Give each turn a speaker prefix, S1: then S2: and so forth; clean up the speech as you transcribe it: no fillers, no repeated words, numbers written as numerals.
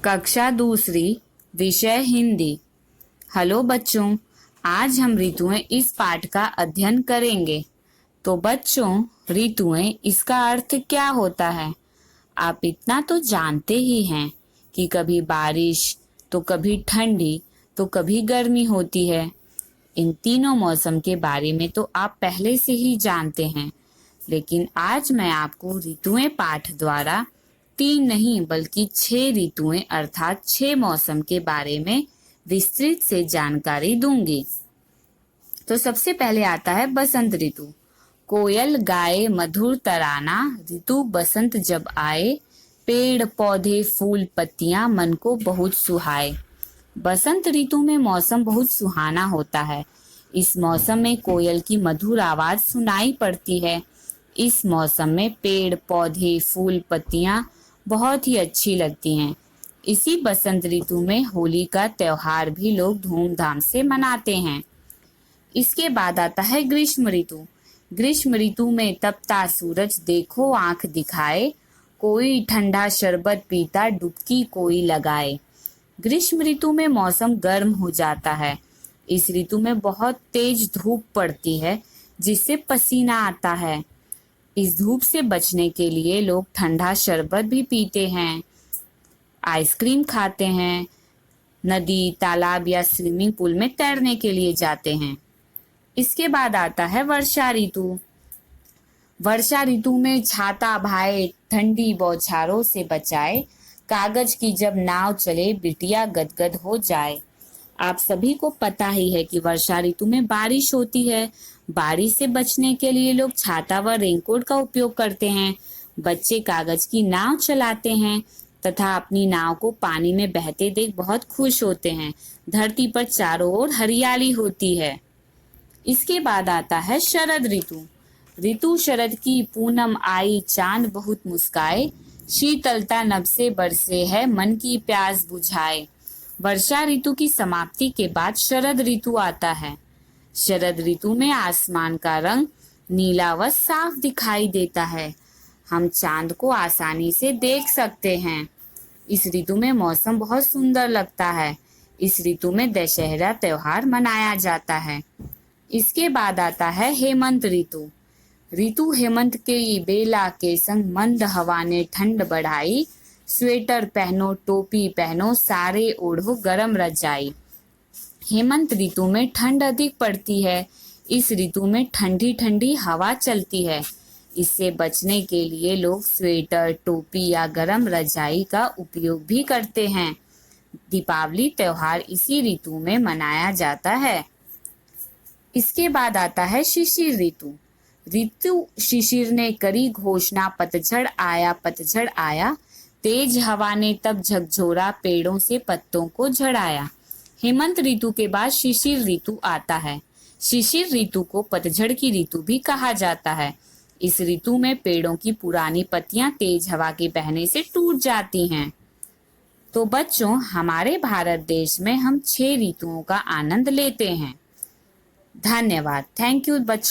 S1: कक्षा दूसरी, विषय हिंदी। हेलो बच्चों, आज हम ऋतुएं इस पाठ का अध्ययन करेंगे। तो बच्चों, ऋतुएं इसका अर्थ क्या होता है? आप इतना तो जानते ही हैं कि कभी बारिश, तो कभी ठंडी, तो कभी गर्मी होती है। इन तीनों मौसम के बारे में तो आप पहले से ही जानते हैं, लेकिन आज मैं आपको ऋतुएं पाठ द्वारा 3 नहीं बल्कि 6 ऋतुएं अर्थात 6 मौसम के बारे में विस्तृत से जानकारी दूंगी। तो सबसे पहले आता है बसंत ऋतु। कोयल गाए मधुर तराना, ऋतु बसंत जब आए, पेड़ पौधे फूल पत्तियां मन को बहुत सुहाए। बसंत ऋतु में मौसम बहुत सुहाना होता है। इस मौसम में कोयल की मधुर आवाज सुनाई पड़ती है। इस मौसम में पेड़ पौधे फूल पत्तियां बहुत ही अच्छी लगती हैं। इसी बसंत ऋतु में होली का त्योहार भी लोग धूमधाम से मनाते हैं। इसके बाद आता है ग्रीष्म ऋतु। ग्रीष्म ऋतु में तपता सूरज देखो आंख दिखाए, कोई ठंडा शरबत पीता डुबकी कोई लगाए। ग्रीष्म ऋतु में मौसम गर्म हो जाता है। इस ऋतु में बहुत तेज धूप पड़ती है, जिससे पसीना आता है। इस धूप से बचने के लिए लोग ठंडा शरबत भी पीते हैं, आइसक्रीम खाते हैं, नदी तालाब या स्विमिंग पूल में तैरने के लिए जाते हैं। इसके बाद आता है वर्षा ऋतु। वर्षा ऋतु में छाता भाए ठंडी बौछारों से बचाए, कागज की जब नाव चले बिटिया गदगद हो जाए। आप सभी को पता ही है कि वर्षा ऋतु में बारिश होती है। बारिश से बचने के लिए लोग छाता व रेनकोट का उपयोग करते हैं। बच्चे कागज की नाव चलाते हैं तथा अपनी नाव को पानी में बहते देख बहुत खुश होते हैं। धरती पर चारों ओर हरियाली होती है। इसके बाद आता है शरद ऋतु। ऋतु शरद की पूनम आई, चांद बहुत मुस्काए, शीतलता नभ से बरसे है, मन की प्यास बुझाए। वर्षा ऋतु की समाप्ति के बाद शरद ऋतु आता है। शरद ऋतु में आसमान का रंग नीला व साफ दिखाई देता है। हम चांद को आसानी से देख सकते हैं। इस ऋतु में मौसम बहुत सुंदर लगता है। इस ऋतु में दशहरा त्योहार मनाया जाता है। इसके बाद आता है हेमंत ऋतु। ऋतु हेमंत के बेला के संग मंद हवा ने ठंड बढ़ाई, स्वेटर पहनो टोपी पहनो सारे ओढ़ो गरम रजाई। हेमंत ऋतु में ठंड अधिक पड़ती है। इस ऋतु में ठंडी ठंडी हवा चलती है। इससे बचने के लिए लोग स्वेटर टोपी या गरम रजाई का उपयोग भी करते हैं। दीपावली त्योहार इसी ऋतु में मनाया जाता है। इसके बाद आता है शिशिर ऋतु। ऋतु शिशिर ने करी घोषणा, पतझड़ आया पतझड़ आया, तेज हवा ने तब झकझोरा, पेड़ों से पत्तों को झड़ाया। हेमंत ऋतु के बाद शिशिर ऋतु आता है। शिशिर ऋतु को पतझड़ की ऋतु भी कहा जाता है। इस ऋतु में पेड़ों की पुरानी पत्तियां तेज हवा के बहने से टूट जाती हैं। तो बच्चों, हमारे भारत देश में हम 6 ऋतुओं का आनंद लेते हैं। धन्यवाद। थैंक यू बच्चों।